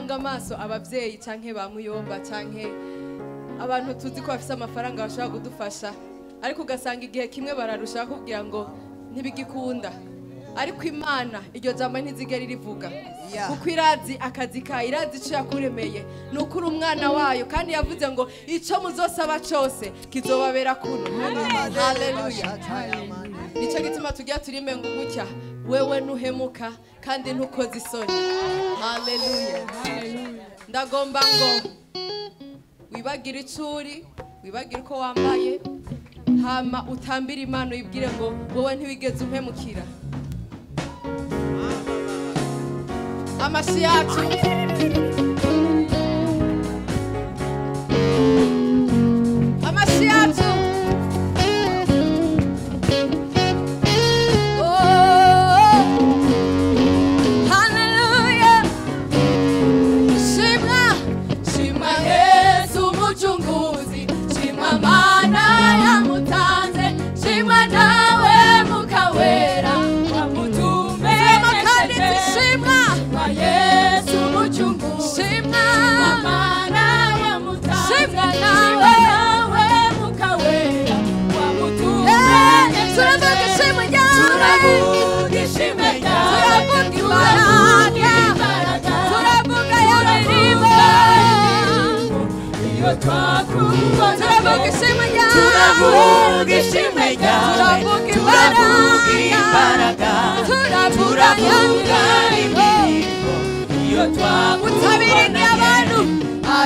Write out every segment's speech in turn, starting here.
duhanga amaso abavyeyi canke ba muyomba canke abantu tuzi ko bafise amafaranga bashobora kudufasha, ariko ugasanga igihe kimwe bararusha kugira ngo ntibigikunda. Ariko Imana iryo jambo ntizigera rivuga, kuko irazi akazi kayo, irazi ico yakuremeye, nukuri umwana wayo, kandi yavuze ngo ico muzosaba cose kizobabera kuno. Haleluya. Nico gituma tugira turimbe ngo gutya, wewe ntuhemuka kandi ntukoze isoni. Haleluya. Ndagomba ngo wibagire icuri, wibagire uko wambaye, hama utambire Imana uyibwire ngo wowe ntiwigeze umpemukira. Amashi yacu amashi yacu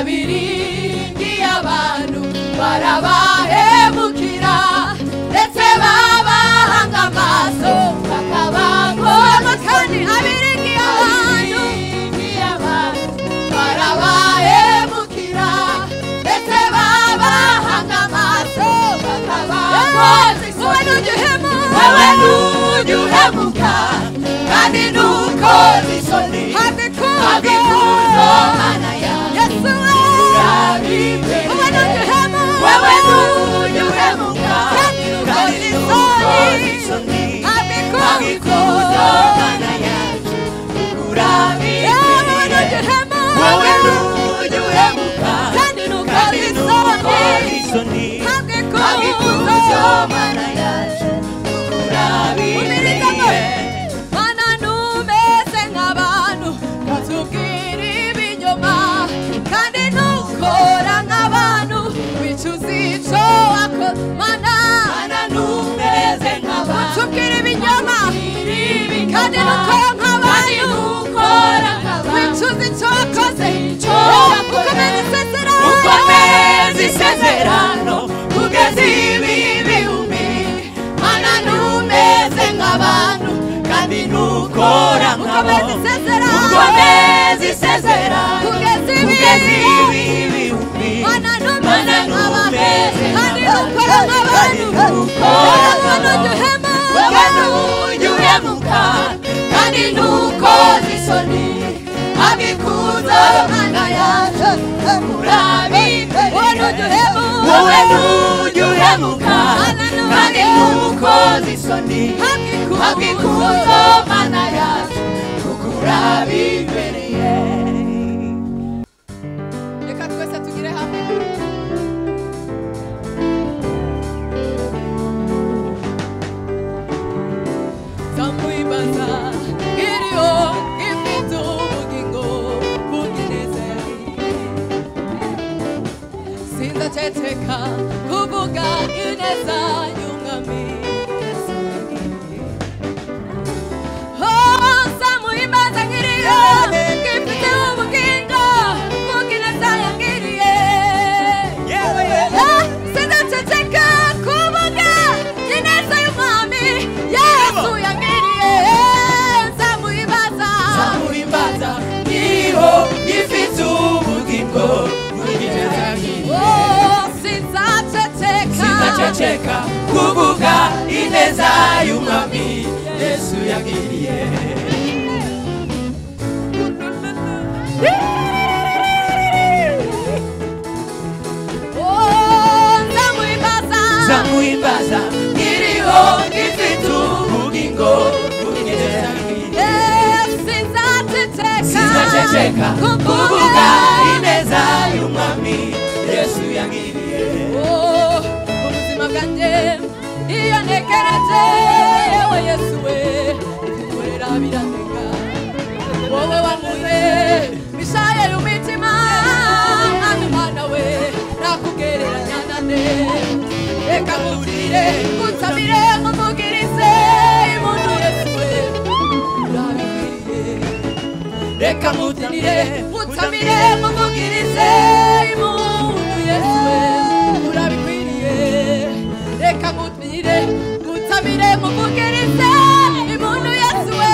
abiringi abantu barabahemukira ndetse babahanga amaso bakabagoma, kandi abiringi abantu barabahemukira ndetse babahanga amaso bakabagoma. Wewe nujuhemuka kandi nukoze isoni, habikuzo mana ya Yesu. Wewe nujuhemuka kandi nukoze isoni, habikuzo mana ya wewe nujuhemuka kandi nukoze isoni, habikuzo mana ya Mana numeze nk'abantu batubwira ibinyoma, kandi nukora nk'abantu bicuza ico wakoze. Mana numeze nk'abantu batubwira ibinyoma, kandi nukora nk'abantu bicuza ico wakoze. Ukomeze isezerano kugeza ibihumbi. Mana numeze nk'abantu kandi nukora nk'abantu, ukomeze isezerano kugeza ibihumbi. Mana numeze kandi nukora nk'abantu, wewe nujuhemuka kandi nukoze isoni, habikuzo mana yacu wowe nujuhemuka kandi nukoze isoni, habikuzo mana yacu ukurabibereye. Reka twese tugire hamwe. Zamwibaza iriho ifite ubugingo bw'ineza sinzaceceka kuvuga ineza y'umwami. Zamwibaza nkiriho ifite ubugingo bw'ineza yangiriye. Sinzaceceka kuvuga ineza y'umwami Yesu yangiriye. Zamwibaza nkiriho ifite ubugingo bw'ineza yangiriye. Sinzaceceka kuvuga ineza y'umwami Yesu yangiriye. Zamwibaza nkiriho ifite ubugingo bw'ineza yangiriye. Sinzaceceka sinzaceceka kuvuga ineza y'umwami Yesu yangiriye. Ubuzima bwanjye iyo ntekereje yewe Yesu we ikorera birandenga. Wowe wanguye mishaye y'umutima mwami Mana we nakugereranya nande. Reka mugirire utamire mumugirize imuntu Yesu we urabikwiriye. Reka mugirire utamire mumugirize imuntu Yesu we urabikwiriye. Reka mugirire utamire mumugirize imuntu Yesu we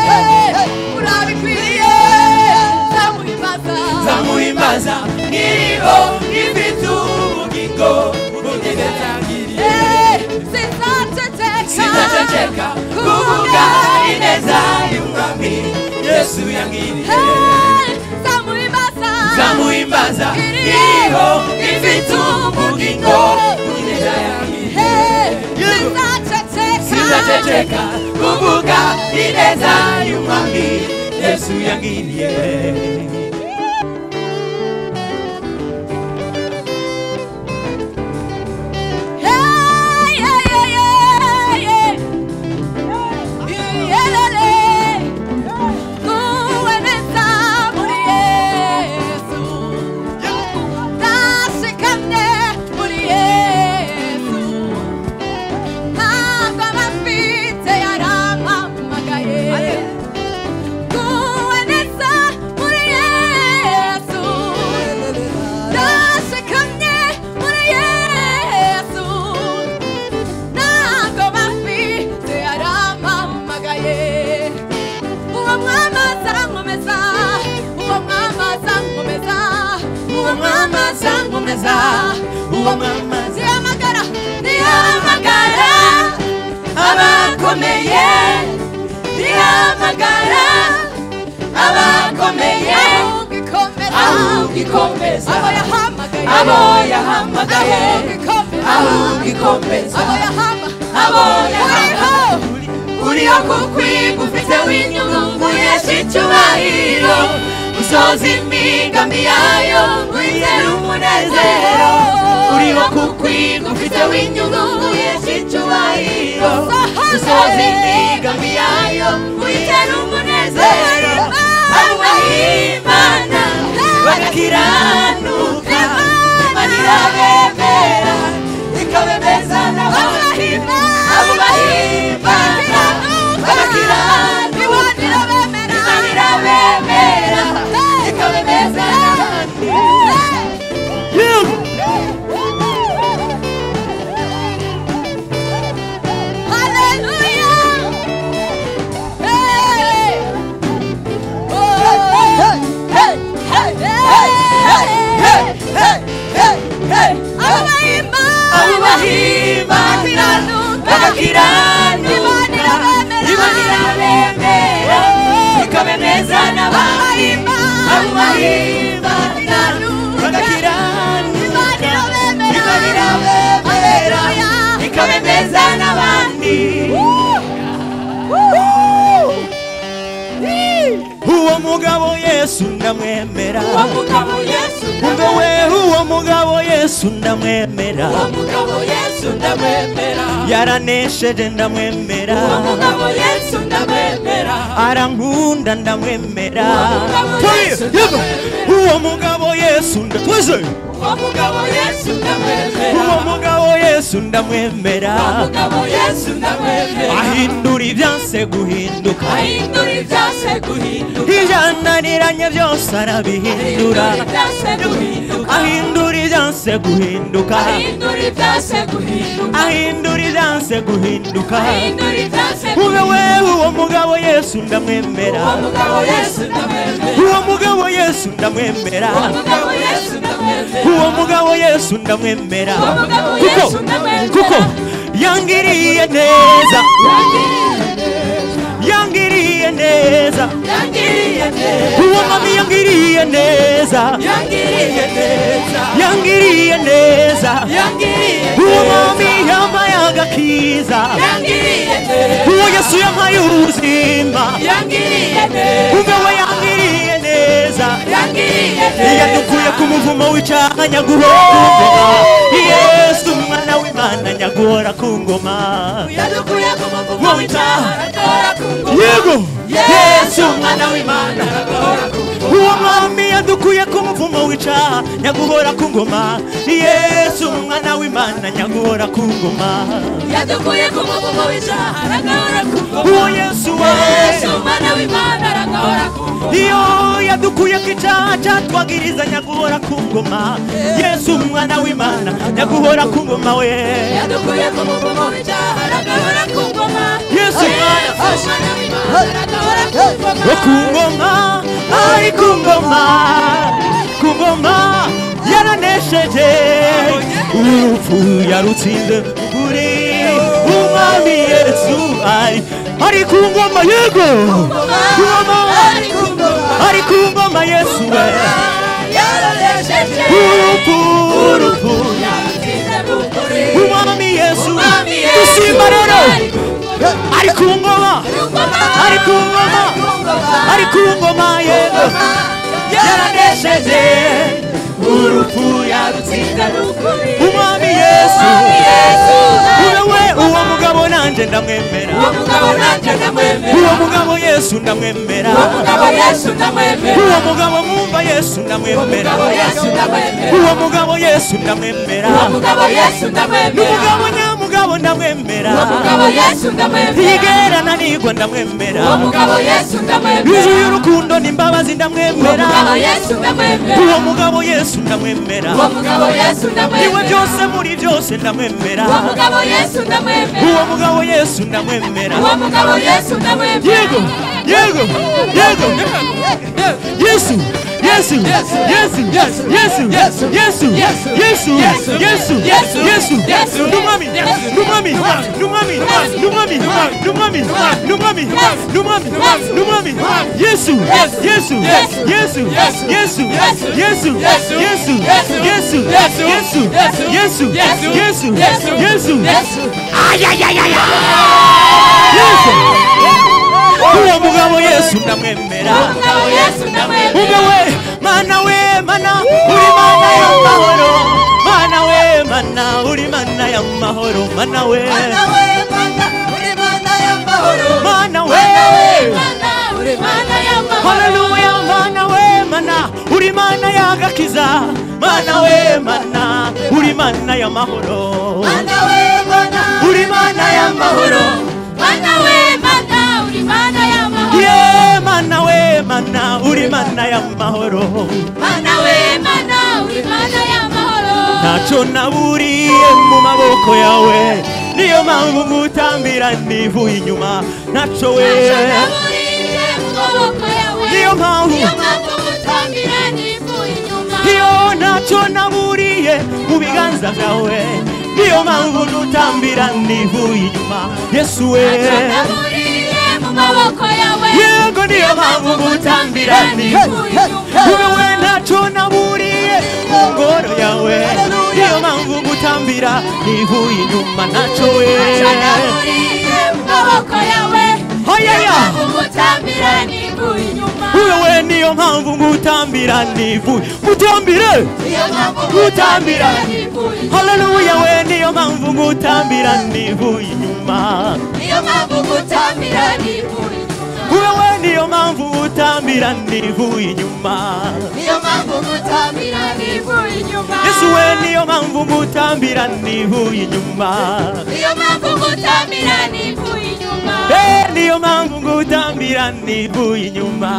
urabikwiriye. Zamuhimbaza nkiriho ngifite ubugingo bugeze cyangiriye. Sinzaceceka kuvuga ineza y'umwami Yesu yangiriye. Zamuhimbaza nkiriho ngifite ubugingo bugeze cyangiriye. Sinzaceceka kuvuga ineza y'umwami Yesu yangiriye. Uriho kukwiga ufite w'inyungu yesha icyubahiro usoza imigambi yayo wizera umunezero. Uriho kukwiga ufite w'inyungu yesha icyubahiro usoza imigambi yayo wizera umunezero. Abahimana bagakiranuka Imana irabemera ikabemeza n'abahimana. Abahimana bagakiranuka Imana irabemera ikabemeza n'abandi. Uwo mugabo Yesu ndamwemera. Uwo mugabo Yesu ndamwemera. Yaranesheje ndamwemera. Arankunda ndamwemera. Uwo mugabo Yesu ndamwemera. Uwo mugabo Yesu ndamwemera. Ahindura ibyanse guhinduka. Ibyananiranye byose arabihindura. Ahindura ibyanse guhinduka. Ahindura ibyanse guhinduka. Ube uwo mugabo Yesu ndamwemera. Uwo mugabo Yesu ndamwemera. Uwo mugabo Yesu ndamwemera. Kuko yangiriye neza. Yangiriye neza. Uwo mami yangiriye neza. Yangiriye neza. Uwo mami yampaye agakiza. Uwo Yesu yampaye ubuzima. Uwo yangiriye neza. yadukuye ku muvumo w'icyaha nyaguhora ku ngoma Yesu umwana w'Imana nyaguhora ku ngoma yadukuye ku muvumo w'icyaha nyaguhora ku ngoma yego Yesu umwana w'Imana nyaguhora ku ngoma uwo mwami yadukuye ku muvumo w'icyaha nyaguhora ku ngoma Yesu umwana w'Imana nyaguhora ku ngoma yadukuye ku muvumo w'icyaha nyaguhora ku ngoma uwo Yesu Yesu umwana w'Imana nyaguhora ku ngoma iyo yadukuye ku icyaha cyatwagiriza nyaguhora ku ngoma Yesu umwana w'Imana nyaguhora ku ngoma we yadukuye ku muvumo w'icyaha nyaguhora ku ngoma Yesu umwana w'Imana nyaguhora ku ngoma ku ngoma ari ku ngoma yaranesheje urupfu yarutsinze kuri umwami Yesu ari ku ngoma yego ari ku ngoma Yesu we yaranesheje urupfu yarutsinze kuri umwami Yesu dusimba rero ari ku ngoma ari ku ngoma ari ku ngoma yego yaranesheje urupfu yarutsinze umwami Yesu wewe uwo mugabo nanje ndamwemera uwo mugabo Yesu ndamwemera uwo mugabo mwumva Yesu ndamwemera uwo mugabo Yesu ndamwemera n'umugabo nyamugabo ndamwemera yigera nanigwa ndamwemera yuzuye urukundo n'imbabazi ndamwemera uwo mugabo Yesu ndamwemera niwe byose muri byose ndamwemera uwo mugabo Yesu ndamwemera yego yego yego Yesu Yesu Yesu Yesu Yesu Yesu Yesu Yesu Yesu Numami Numami Numami Numami Numami Numami Numami Numami Yesu Yesu Yesu Yesu Yesu Yesu Yesu Yesu Yesu Yesu Yesu ay ay ay ay Yesu uwo mugabo Yesu ndamwemera ubewe mana we mana uri mana y'amahoro mana we mana uri mana y'amahoro mana we mana uri mana y'amahoro mana we uri mana y'amahoro haleluya mana we mana uri mana y'agakiza mana we mana uri mana y'amahoro mana we mana uri mana y'amahoro mana we mana uri mana y'amahoro yeah mana we mana uri mana y'amahoro mana we mana uri mana y'amahoro ntacyo naburiye mu maboko yawe niyo mpamvu ngutambira nivuye inyuma ntacyo we naburiye mu maboko yawe niyo mpamvu ngutambira nivuye inyuma iyo ntacyo naburiye mu biganza byawe niyo mpamvu ngutambira nivuye inyuma Yesu we yego niyo mpamvu ngutambira nivuye inyuma ntacyo naburiye mu ngoro yawe niyo mpamvu ngutambira nivuye inyuma ntacyo we wewe niyo mpamvu ngutambira nivuye ngutambire ngutambira haleluya we niyo mpamvu ngutambira nivuye inyuma niyo mpamvu ngutambira nivuye wewe niyo mpamvu ngutambira nivuye inyuma niyo mpamvu ngutambira nivuye inyuma Yesu we niyo mpamvu ngutambira nivuye inyuma niyo mpamvu ngutambira nivuye inyuma niyo mpamvu ngutambira nivuye inyuma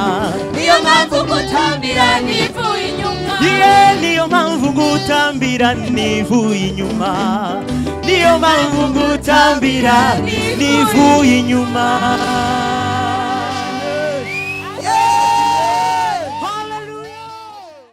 niyo mpamvu ngutambira nivuye inyuma niyo mpamvu ngutambira nivuye inyuma niyo mpamvu ngutambira nivuye inyuma